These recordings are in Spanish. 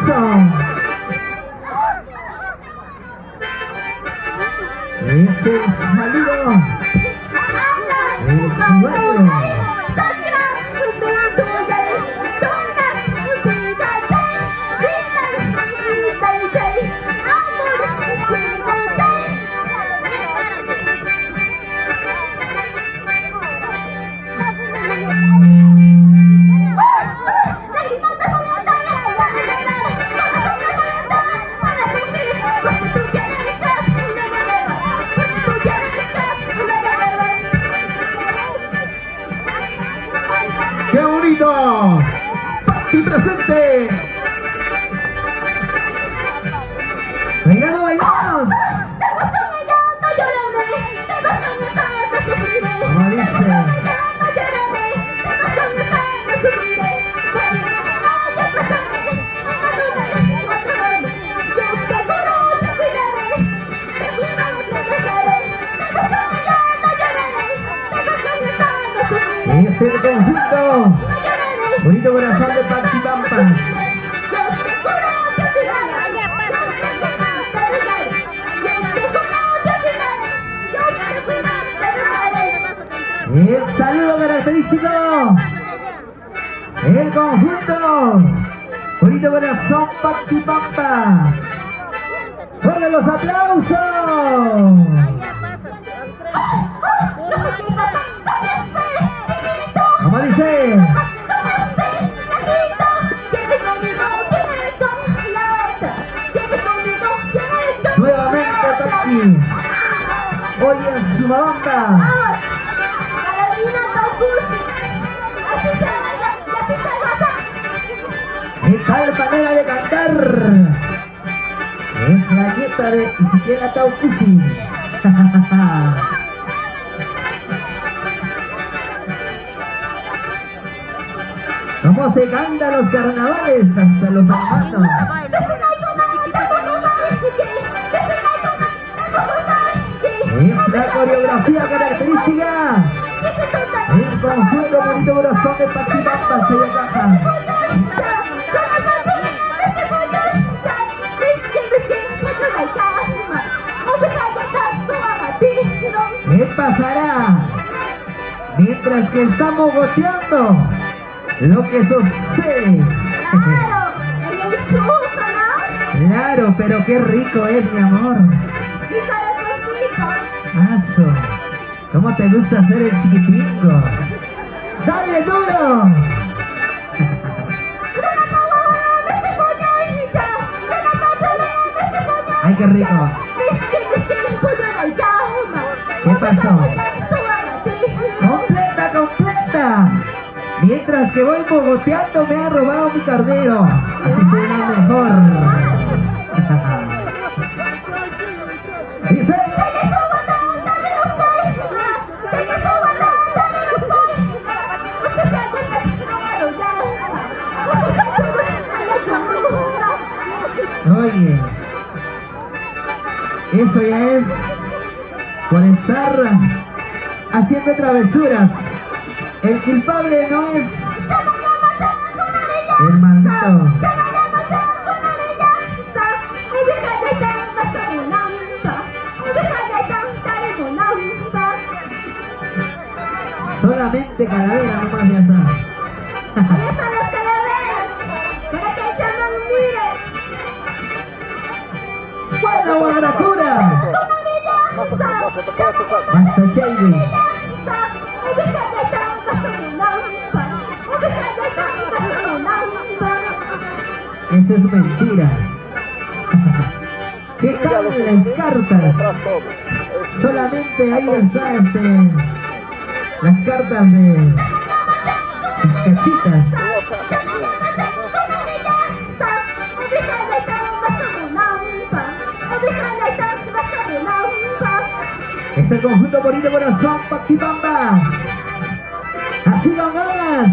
Eso. Es el saludo. El ciudadano. ¡Qué bonito! ¡Pati presente! ¡Bailamos, bailamos! Como dice. Es el conjunto Bonito Corazón de Paquibampas. El saludo característico. El conjunto Bonito Corazón Paquibampas. ¡Fuerte los aplausos! ¿Cómo dice? Nuevamente Paqui. Hoy en Sumabamba. ¿Qué tal manera de cantar? Es la nieta de Isiquiela Taucusi. ¿Cómo se cantan los carnavales hasta los hermanos? Es la coreografía característica. El conjunto Bonito Corazón de Paquibampas se caja. ¿Qué pasará? Mientras que estamos goteando lo que sucede. Claro, pero qué rico es, mi amor. Aso, ¿cómo te gusta hacer el chiquitingo? ¡Dale duro! ¡Ay, qué rico! ¿Qué pasó? ¡Completa, completa! Mientras que voy bogoteando me ha robado mi cardero. Así será mejor. Dice. Oye, eso ya es por estar haciendo travesuras. El culpable no es el maldito. Solamente calavera nomás ya está. ¡Buena Guadalajara! ¡Hasta Shady! Eso es mentira. ¿Qué tal las cartas? Solamente ahí está las cartas de las cachitas. Es el conjunto Bonito Corazón Paquibampas. Así con ganas.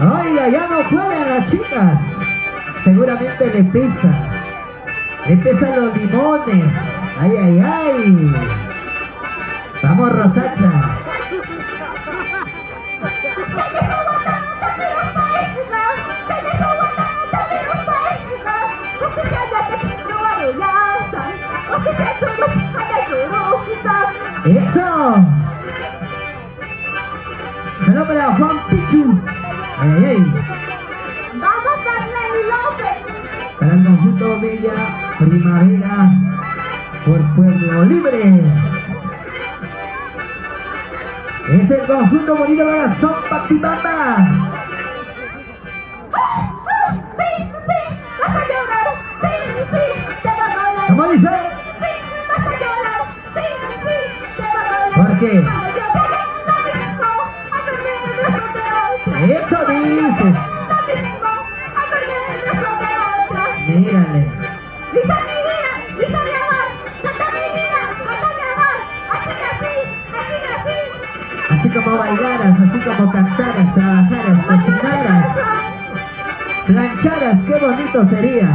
Oiga, ya no pueden las chicas. Seguramente le pesan los limones. Ay, ay, ay. Vamos, Rosacha. Saludos para Juan Pichu. Ay, ay, ay. Vamos, Arley López. Para el conjunto Bella Primavera por Pueblo Libre. Es el conjunto bonito corazón Patipapa. Sí, vas a llorar. Sí, te va a doler. ¿Cómo dice? Sí, vas a llorar. Sí, te va a doler. ¿Por qué? Cuando yo te vea, a perder el beso de otra. Eso dices. Lo mismo, a perder el beso de otra. Mírale. Lisa mi vida, Lisa mi amor, Santa mi vida, Santa mi amor. Así nací. Así como bailaras, así como cantaras, trabajaras, cocinaras, plancharas, qué bonito sería.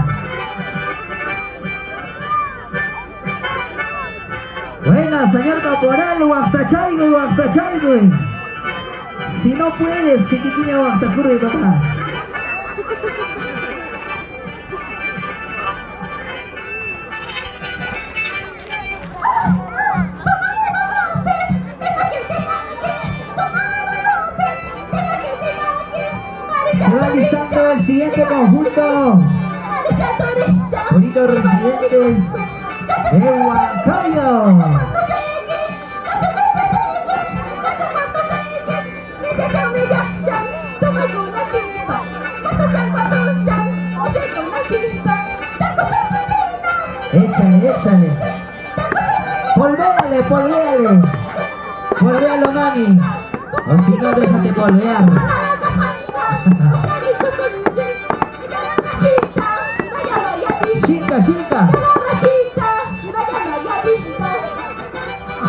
Bueno, señor caporal, Huaftachaigo. Si no puedes, que tiene Huaftacurri, papá. Se va listando el siguiente conjunto. Bonitos residentes de Huancayo. Échale. Polvéalo, mami. O si no, déjate polvear. Chica.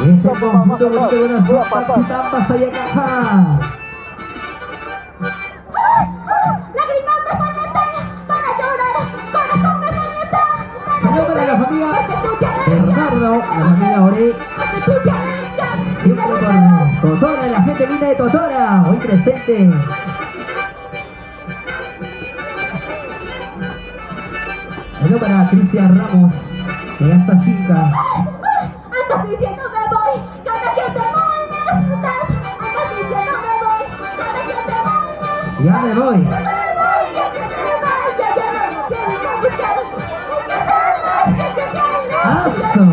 Ese conjunto bonito de una sopa Patipapa hasta allá acá. Saludos para la familia Bernardo, la familia Ore. Siempre con Totora, la gente linda de Totora, hoy presente. Saludos para Cristian Ramos, que ya está chica. Andas diciendo me voy, cada que te molestas. Andas diciendo me voy, cada que te molestas. Ya me voy. Que se vaya, ya no lo quiero escuchar. Que se vaya, que se quede. ¡Aso!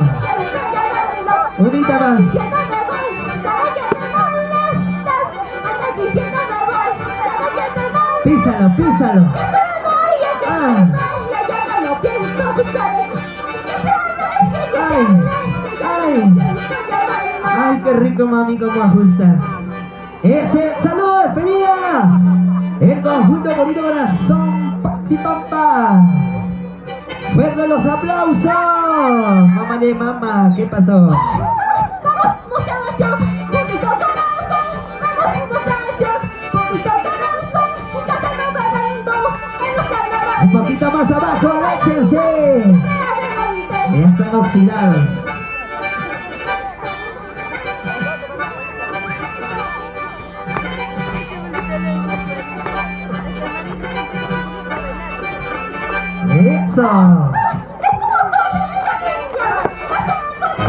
Unita más. Diciendo me voy, cada que te molestas. Andas diciendo me voy, cada que te molestas. Písalo. Que se vaya, ya no lo quiero escuchar. Que se vaya, Ay, qué rico, mami, como ajustas. Ese, ¡saludos, despedida! El conjunto bonito corazón Patipapa. ¡Fuerte los aplausos! Mamá de mamá, ¿qué pasó? Vamos, muchachos, bonito corazón. Vamos, muchachos, bonito corazón. Ya se nos reventó en los carnavales. Un poquito más abajo, agáchense. Realmente. Ya están oxidados. Eso.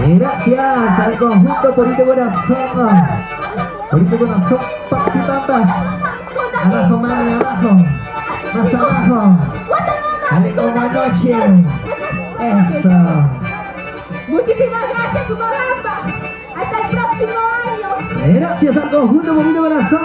Gracias al conjunto Bonito Corazón. Bonito Corazón Patipapa. Abajo, mami, abajo. Más abajo. Dale como anoche. Eso. Muchísimas gracias, Maramba. Hasta el próximo año. Gracias al conjunto Bonito Corazón